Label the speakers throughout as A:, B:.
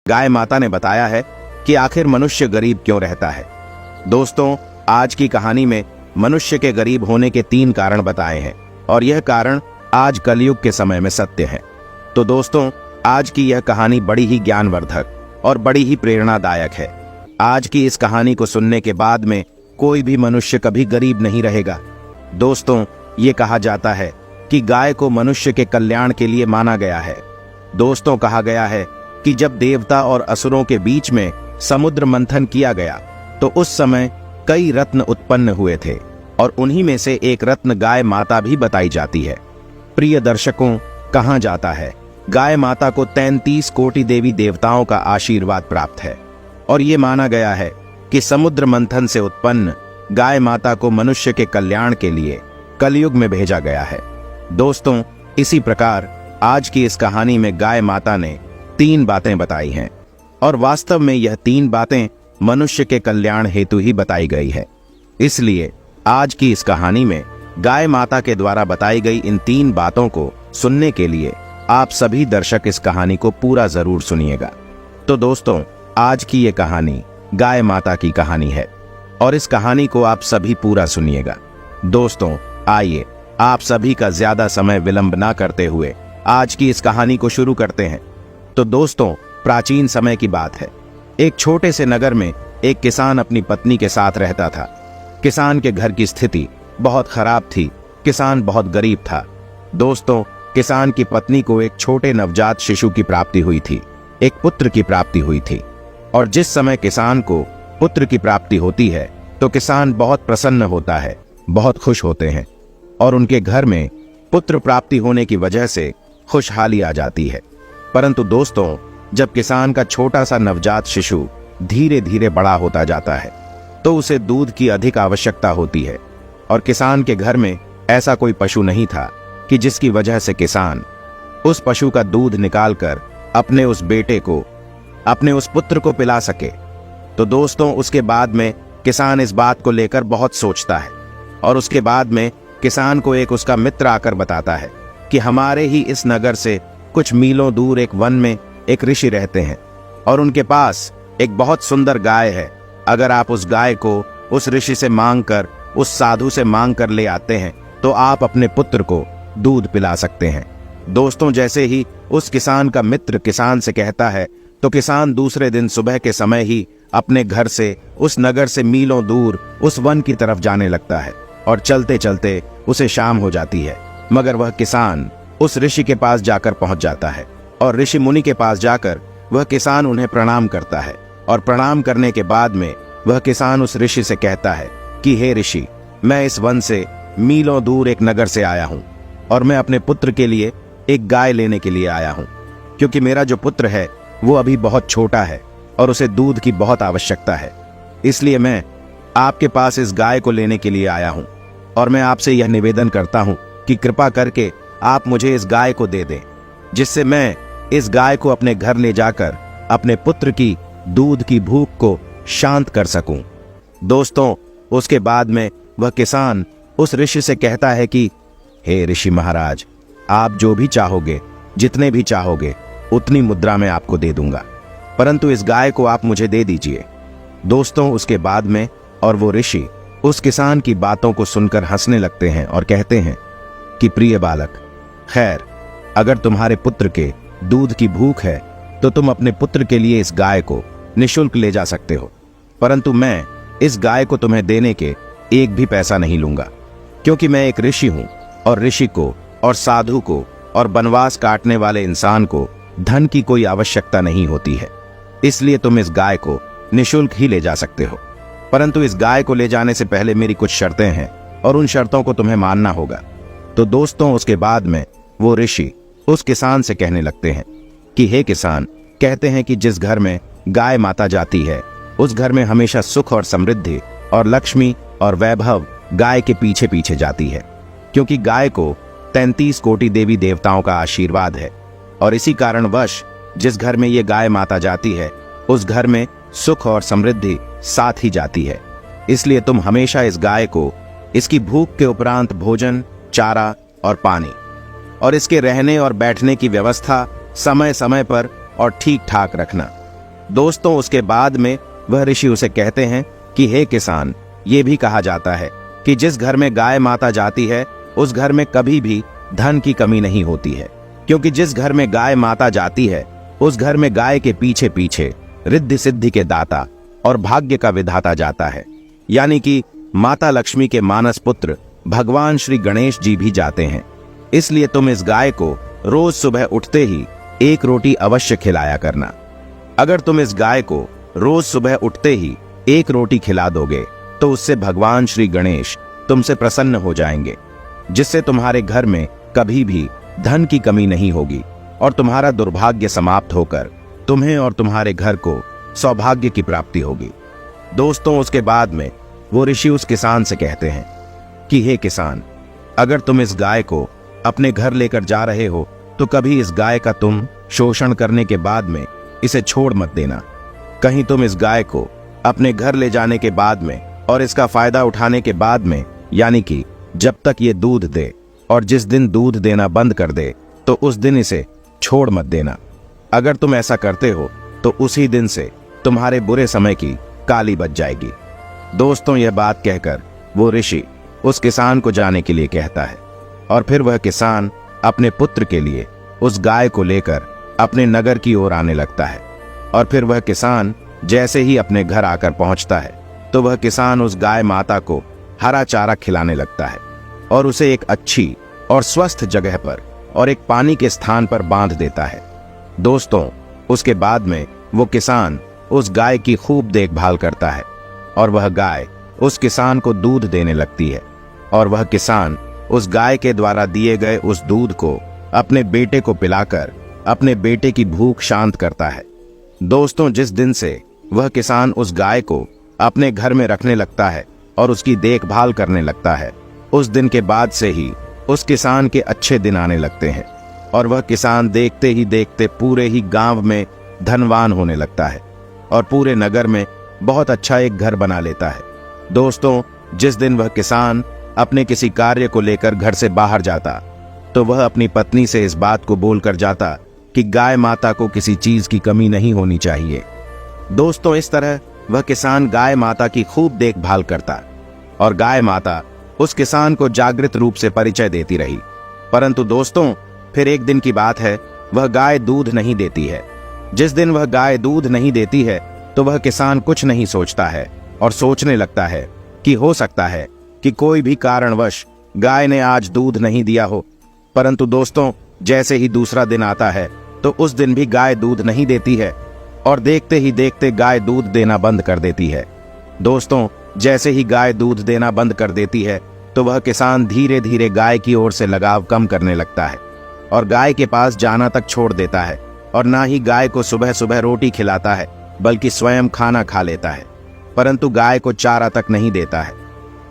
A: गाय माता ने बताया है कि आखिर मनुष्य गरीब क्यों रहता है। दोस्तों, आज की कहानी में मनुष्य के गरीब होने के 3 कारण बताए हैं और यह कारण आज कलयुग के समय में सत्य है। तो दोस्तों, आज की यह कहानी बड़ी ही ज्ञानवर्धक और बड़ी ही प्रेरणादायक है। आज की इस कहानी को सुनने के बाद में कोई भी मनुष्य कभी गरीब नहीं रहेगा। दोस्तों, ये कहा जाता है कि गाय को मनुष्य के कल्याण के लिए माना गया है। दोस्तों, कहा गया है कि जब देवता और असुरों के बीच में समुद्र मंथन किया गया तो उस समय कई रत्न उत्पन्न हुए थे और उन्हीं में से एक रत्न गाय माता भी बताई जाती है। प्रिय दर्शकों, कहा जाता है गाय माता को 33 कोटि देवी देवताओं का आशीर्वाद प्राप्त है और ये माना गया है कि समुद्र मंथन से उत्पन्न गाय माता को मनुष्य के कल्याण के लिए कलयुग में भेजा गया है। दोस्तों, इसी प्रकार आज की इस कहानी में गाय माता ने 3 बातें बताई हैं और वास्तव में यह 3 बातें मनुष्य के कल्याण हेतु ही बताई गई है। इसलिए आज की इस कहानी में गाय माता के द्वारा बताई गई इन 3 बातों को सुनने के लिए आप सभी दर्शक इस कहानी को पूरा जरूर सुनिएगा। तो दोस्तों, आज की ये कहानी गाय माता की कहानी है और इस कहानी को आप सभी पूरा सुनिएगा। दोस्तों, आइए आप सभी का ज्यादा समय विलंब ना करते हुए आज की इस कहानी को शुरू करते हैं। तो दोस्तों, प्राचीन समय की बात है। एक छोटे से नगर में एक किसान अपनी पत्नी के साथ रहता था। किसान के घर की स्थिति बहुत खराब थी। किसान बहुत गरीब था। दोस्तों, किसान की पत्नी को एक छोटे नवजात शिशु की प्राप्ति हुई थी, एक पुत्र की प्राप्ति हुई थी। और जिस समय किसान को पुत्र की प्राप्ति होती है तो किसान बहुत प्रसन्न होता है, बहुत खुश होते हैं और उनके घर में पुत्र प्राप्ति होने की वजह से खुशहाली आ जाती है। परंतु दोस्तों, जब किसान का छोटा सा नवजात शिशु धीरे धीरे बड़ा होता जाता है तो उसे दूध की अधिक आवश्यकता होती है और किसान के घर में ऐसा कोई पशु नहीं था कि जिसकी वजह से किसान उस पशु का दूध निकालकर अपने उस बेटे को, अपने उस पुत्र को पिला सके। तो दोस्तों, उसके बाद में किसान इस बात को लेकर बहुत सोचता है और उसके बाद में किसान को एक उसका मित्र आकर बताता है कि हमारे ही इस नगर से कुछ मीलों दूर एक वन में एक ऋषि रहते हैं और उनके पास एक बहुत सुंदर गाय है। अगर आप उस गाय को उस ऋषि से मांगकर, उस साधु से मांगकर ले आते हैं तो आप अपने पुत्र को दूध पिला सकते हैं। दोस्तों, जैसे ही उस किसान का मित्र किसान से कहता है तो किसान दूसरे दिन सुबह के समय ही अपने घर से, उस नगर से मीलों दूर उस वन की तरफ जाने लगता है और चलते चलते उसे शाम हो जाती है। मगर वह किसान उस ऋषि के पास जाकर पहुंच जाता है और ऋषि मुनि के पास जाकर वह किसान उन्हें प्रणाम करता है और प्रणाम करने के बाद में वह किसान उस ऋषि से कहता है कि हे ऋषि, मैं इस वन से मीलों दूर एक नगर से आया हूं और मैं अपने पुत्र के लिए एक गाय लेने के लिए आया हूं, क्योंकि मेरा जो पुत्र है वो अभी बहुत छोटा है और उसे दूध की बहुत आवश्यकता है। इसलिए मैं आपके पास इस गाय को लेने के लिए आया हूं और मैं आपसे यह निवेदन करता हूं कि कृपा करके आप मुझे इस गाय को दे दें, जिससे मैं इस गाय को अपने घर ले जाकर अपने पुत्र की दूध की भूख को शांत कर सकूं। दोस्तों, उसके बाद में वह किसान उस ऋषि से कहता है कि हे ऋषि महाराज, आप जो भी चाहोगे, जितने भी चाहोगे, उतनी मुद्रा में आपको दे दूंगा, परंतु इस गाय को आप मुझे दे दीजिए। दोस्तों, उसके बाद में और वो ऋषि उस किसान की बातों को सुनकर हंसने लगते हैं और कहते हैं कि प्रिय बालक, खैर, अगर तुम्हारे पुत्र के दूध की भूख है तो तुम अपने पुत्र के लिए इस गाय को निःशुल्क ले जा सकते हो, परंतु मैं इस गाय को तुम्हें देने के एक भी पैसा नहीं लूंगा, क्योंकि मैं एक ऋषि हूं और ऋषि को और साधु को और वनवास काटने वाले इंसान को धन की कोई आवश्यकता नहीं होती है। इसलिए तुम इस गाय को निःशुल्क ही ले जा सकते हो, परंतु इस गाय को ले जाने से पहले मेरी कुछ शर्तें हैं और उन शर्तों को तुम्हें मानना होगा। तो दोस्तों, उसके बाद में वो ऋषि उस किसान से कहने लगते हैं कि हे किसान, कहते हैं कि जिस घर में गाय माता जाती है उस घर में हमेशा सुख और समृद्धि और लक्ष्मी और वैभव गाय के पीछे पीछे जाती है, क्योंकि गाय को 33 कोटि देवी देवताओं का आशीर्वाद है और इसी कारणवश जिस घर में ये गाय माता जाती है उस घर में सुख और समृद्धि साथ ही जाती है। इसलिए तुम हमेशा इस गाय को इसकी भूख के उपरांत भोजन, चारा और पानी और इसके रहने और बैठने की व्यवस्था समय समय पर और ठीक ठाक रखना। दोस्तों उसके बाद में वह ऋषि उसे कहते हैं कि हे किसान, ये भी कहा जाता है कि जिस घर में गाय माता जाती है उस घर में कभी भी धन की कमी नहीं होती है, क्योंकि जिस घर में गाय माता जाती है उस घर में गाय के पीछे पीछे रिद्धि सिद्धि के दाता और भाग्य का विधाता जाता है, यानी कि माता लक्ष्मी के मानस पुत्र भगवान श्री गणेश जी भी जाते हैं। इसलिए तुम इस गाय को रोज सुबह उठते ही एक रोटी अवश्य खिलाया करना। अगर तुम इस गाय को रोज सुबह उठते ही एक रोटी खिला दोगे तो उससे भगवान श्री गणेश तुमसे प्रसन्न हो जाएंगे, जिससे तुम्हारे घर में कभी भी धन की कमी नहीं होगी और तुम्हारा दुर्भाग्य समाप्त होकर तुम्हें और तुम्हारे घर को सौभाग्य की प्राप्ति होगी। दोस्तों उसके बाद में वो ऋषि उस किसान से कहते हैं कि हे किसान, अगर तुम इस गाय को अपने घर लेकर जा रहे हो तो कभी इस गाय का तुम शोषण करने के बाद में इसे छोड़ मत देना। कहीं तुम इस गाय को अपने घर ले जाने के बाद में और इसका फायदा उठाने के बाद में, यानी कि जब तक ये दूध दे और जिस दिन दूध देना बंद कर दे तो उस दिन इसे छोड़ मत देना। अगर तुम ऐसा करते हो तो उसी दिन से तुम्हारे बुरे समय की काली बच जाएगी। दोस्तों यह बात कहकर वो ऋषि उस किसान को जाने के लिए कहता है और फिर वह किसान अपने पुत्र के लिए उस गाय को लेकर अपने नगर की ओर आने लगता है। और फिर वह किसान जैसे ही अपने घर आकर पहुंचता है तो वह किसान उस गाय माता को हरा चारा खिलाने लगता है और उसे एक अच्छी और स्वस्थ जगह पर और एक पानी के स्थान पर बांध देता है। दोस्तों उसके बाद में वो किसान उस गाय की खूब देखभाल करता है और वह गाय उस किसान को दूध देने लगती है और वह किसान उस गाय के द्वारा दिए गए उस दूध को अपने बेटे को पिलाकर अपने बेटे की भूख शांत करता है। दोस्तों जिस दिन से वह किसान उस गाय को अपने घर में रखने लगता है और उसकी देखभाल करने लगता है, उस दिन के बाद से ही उस किसान के अच्छे दिन आने लगते हैं और वह किसान देखते ही देखते पूरे ही गांव में धनवान होने लगता है और पूरे नगर में बहुत अच्छा एक घर बना लेता है। दोस्तों जिस दिन वह किसान अपने किसी कार्य को लेकर घर से बाहर जाता तो वह अपनी पत्नी से इस बात को बोलकर जाता कि गाय माता को किसी चीज की कमी नहीं होनी चाहिए। दोस्तों इस तरह वह किसान गाय माता की खूब देखभाल करता और गाय माता उस किसान को जागृत रूप से परिचय देती रही। परंतु दोस्तों फिर एक दिन की बात है, वह गाय दूध नहीं देती है। जिस दिन वह गाय दूध नहीं देती है तो वह किसान कुछ नहीं सोचता है और सोचने लगता है कि हो सकता है कि कोई भी कारणवश गाय ने आज दूध नहीं दिया हो। परंतु दोस्तों जैसे ही दूसरा दिन आता है तो उस दिन भी गाय दूध नहीं देती है और देखते ही देखते गाय दूध देना बंद कर देती है। दोस्तों जैसे ही गाय दूध देना बंद कर देती है तो वह किसान धीरे धीरे गाय की ओर से लगाव कम करने लगता है और गाय के पास जाना तक छोड़ देता है और ना ही गाय को सुबह सुबह रोटी खिलाता है बल्कि स्वयं खाना खा लेता है, परंतु गाय को चारा तक नहीं देता है।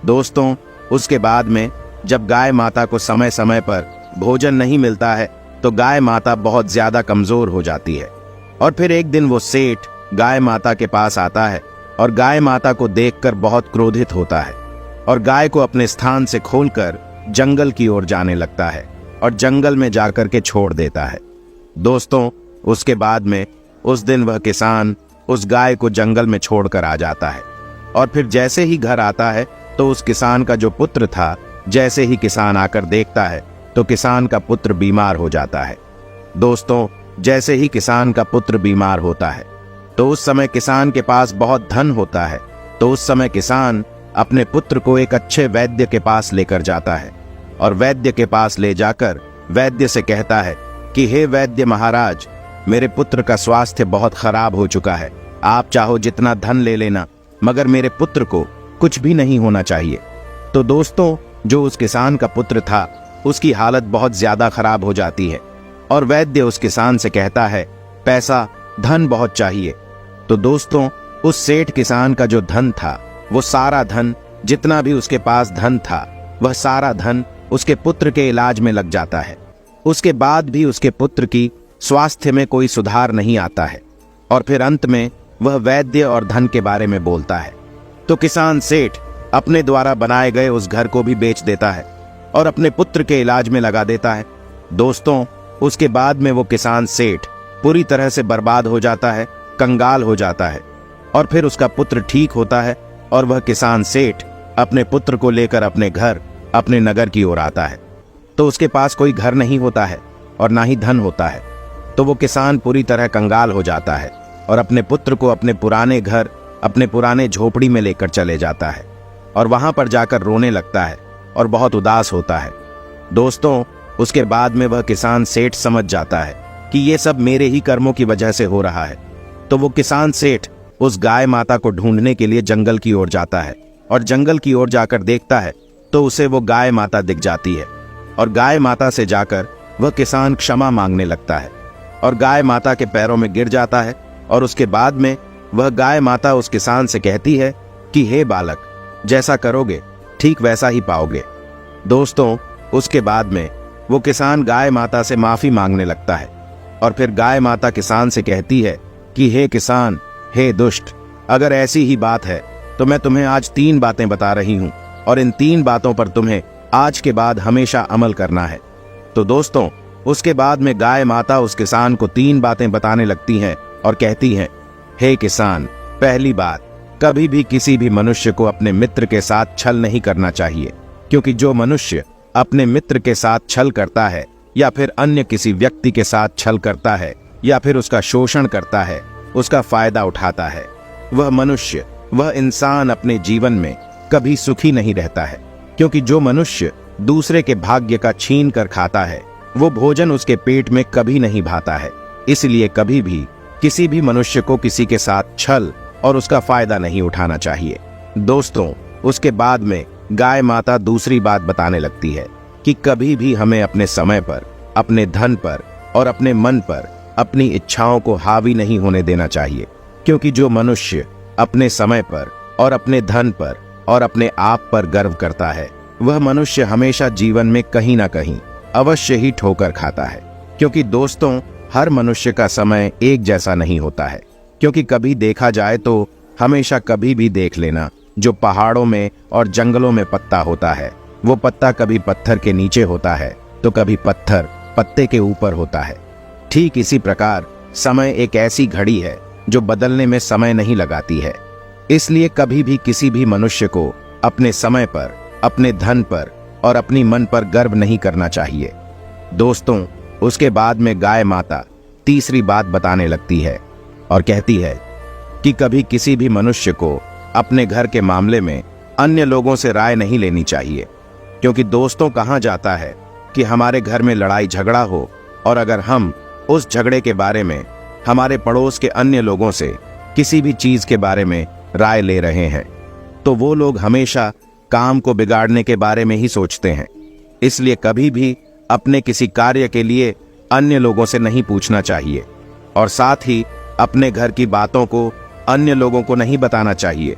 A: दोस्तों उसके बाद में जब गाय माता को समय समय पर भोजन नहीं मिलता है तो गाय माता बहुत ज्यादा कमजोर हो जाती है और फिर एक दिन वो सेठ गाय माता के पास आता है और गाय माता को देखकर बहुत क्रोधित होता है और गाय को अपने स्थान से खोलकर जंगल की ओर जाने लगता है और जंगल में जाकर के छोड़ देता है। दोस्तों उसके बाद में उस दिन वह किसान उस गाय को जंगल में छोड़कर आ जाता है और फिर जैसे ही घर आता है तो उस किसान का जो पुत्र था, जैसे ही किसान आकर देखता है तो किसान का पुत्र बीमार हो जाता है। दोस्तों जैसे ही किसान का पुत्र बीमार होता है तो उस समय किसान के पास बहुत धन होता है, तो उस समय किसान अपने पुत्र को एक अच्छे वैद्य के पास लेकर जाता है और वैद्य के पास ले जाकर वैद्य से कहता है कि हे वैद्य महाराज, मेरे पुत्र का स्वास्थ्य बहुत खराब हो चुका है, आप चाहो जितना धन ले लेना मगर मेरे पुत्र को कुछ भी नहीं होना चाहिए। तो दोस्तों जो उस किसान का पुत्र था उसकी हालत बहुत ज्यादा खराब हो जाती है और वैद्य उस किसान से कहता है पैसा धन बहुत चाहिए। तो दोस्तों उस सेठ किसान का जो धन था, वो सारा धन, जितना भी उसके पास धन था, वह सारा धन उसके पुत्र के इलाज में लग जाता है। उसके बाद भी उसके पुत्र की स्वास्थ्य में कोई सुधार नहीं आता है और फिर अंत में वह वैद्य और धन के बारे में बोलता है। तो किसान सेठ अपने द्वारा बनाए गए उस घर को भी बेच देता है और अपने पुत्र के इलाज में लगा देता है। दोस्तों उसके बाद में वो किसान सेठ पूरी तरह से बर्बाद हो जाता है कंगाल हो जाता है और फिर उसका पुत्र ठीक होता है और वह किसान सेठ अपने पुत्र को लेकर अपने घर, अपने नगर की ओर आता है। तो उसके पास कोई घर नहीं होता है और ना ही धन होता है। तो वो किसान पूरी तरह कंगाल हो जाता है और अपने पुत्र को अपने पुराने घर, अपने पुराने झोपड़ी में लेकर चले जाता है और वहां पर जाकर रोने लगता है और बहुत उदास होता है। दोस्तों, उसके बाद में वह किसान सेठ समझ जाता है कि ये सब मेरे ही कर्मों की वजह से हो रहा है। तो वो किसान सेठ उस गाय माता को ढूंढने के लिए जंगल की ओर जाता है और जंगल की ओर जाकर देखता है तो उसे वो गाय माता दिख जाती है और गाय माता से जाकर वह किसान क्षमा मांगने लगता है और गाय माता के पैरों में गिर जाता है। और उसके बाद में वह गाय माता उस किसान से कहती है कि हे बालक, जैसा करोगे ठीक वैसा ही पाओगे। दोस्तों, उसके बाद में वो किसान गाय माता से माफी मांगने लगता है और फिर गाय माता किसान से कहती है कि हे किसान, हे दुष्ट, अगर ऐसी ही बात है तो मैं तुम्हें आज 3 बातें बता रही हूं और इन 3 बातों पर तुम्हें आज के बाद हमेशा अमल करना है। तो दोस्तों, उसके बाद में गाय माता उस किसान को 3 बातें बताने लगती हैं और कहती हैं, हे किसान, पहली बात, कभी भी किसी भी मनुष्य को अपने मित्र के साथ छल नहीं करना चाहिए, क्योंकि जो मनुष्य अपने मित्र के साथ छल करता है या फिर अन्य किसी व्यक्ति के साथ छल करता है या फिर उसका शोषण करता है, उसका फायदा उठाता है, वह मनुष्य, वह इंसान अपने जीवन में कभी सुखी नहीं रहता है। क्योंकि जो मनुष्य दूसरे के भाग्य का छीन कर खाता है, वो भोजन उसके पेट में कभी नहीं भाता है। इसलिए कभी भी किसी भी मनुष्य को किसी के साथ छल और उसका फायदा नहीं उठाना चाहिए। दोस्तों, उसके बाद में गाय माता दूसरी बात बताने लगती है कि कभी भी हमें अपने समय पर, अपने धन पर और अपने मन पर अपनी इच्छाओं को हावी नहीं होने देना चाहिए। क्योंकि जो मनुष्य अपने समय पर और अपने धन पर और अपने आप पर गर्व करता है, वह मनुष्य हमेशा जीवन में कहीं ना कहीं अवश्य ही ठोकर खाता है। क्योंकि दोस्तों, हर मनुष्य का समय एक जैसा नहीं होता है। क्योंकि कभी देखा जाए तो हमेशा कभी भी देख लेना, जो पहाड़ों में और जंगलों में पत्ता होता है, वो पत्ता कभी पत्थर के नीचे होता है तो कभी पत्थर पत्ते के ऊपर होता है। ठीक इसी प्रकार समय एक ऐसी घड़ी है जो बदलने में समय नहीं लगाती है। इसलिए कभी भी किसी भी मनुष्य को अपने समय पर, अपने धन पर और अपनी मन पर गर्व नहीं करना चाहिए। दोस्तों, उसके बाद में गाय माता तीसरी बात बताने लगती है और कहती है कि कभी किसी भी मनुष्य को अपने घर के मामले में अन्य लोगों से राय नहीं लेनी चाहिए। क्योंकि दोस्तों, कहा जाता है कि हमारे घर में लड़ाई झगड़ा हो और अगर हम उस झगड़े के बारे में हमारे पड़ोस के अन्य लोगों से किसी भी चीज के बारे में राय ले रहे हैं, तो वो लोग हमेशा काम को बिगाड़ने के बारे में ही सोचते हैं। इसलिए कभी भी अपने किसी कार्य के लिए अन्य लोगों से नहीं पूछना चाहिए और साथ ही अपने घर की बातों को अन्य लोगों को नहीं बताना चाहिए।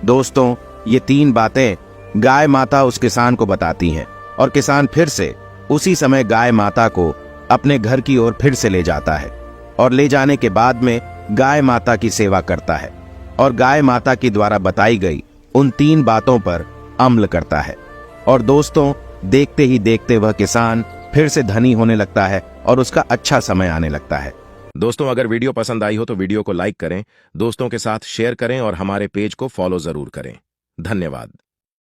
A: दोस्तों, ये 3 बातें गाय माता उस किसान को बताती हैं और किसान फिर से उसी समय गाय माता को अपने घर की ओर फिर से ले जाता है और ले जाने के बाद में गाय माता की सेवा करता है और गाय माता की द्वारा बताई गई उन 3 बातों पर अमल करता है। और दोस्तों, देखते ही देखते वह किसान फिर से धनी होने लगता है और उसका अच्छा समय आने लगता है।
B: दोस्तों, अगर वीडियो पसंद आई हो तो वीडियो को लाइक करें, दोस्तों के साथ शेयर करें और हमारे पेज को फॉलो जरूर करें। धन्यवाद।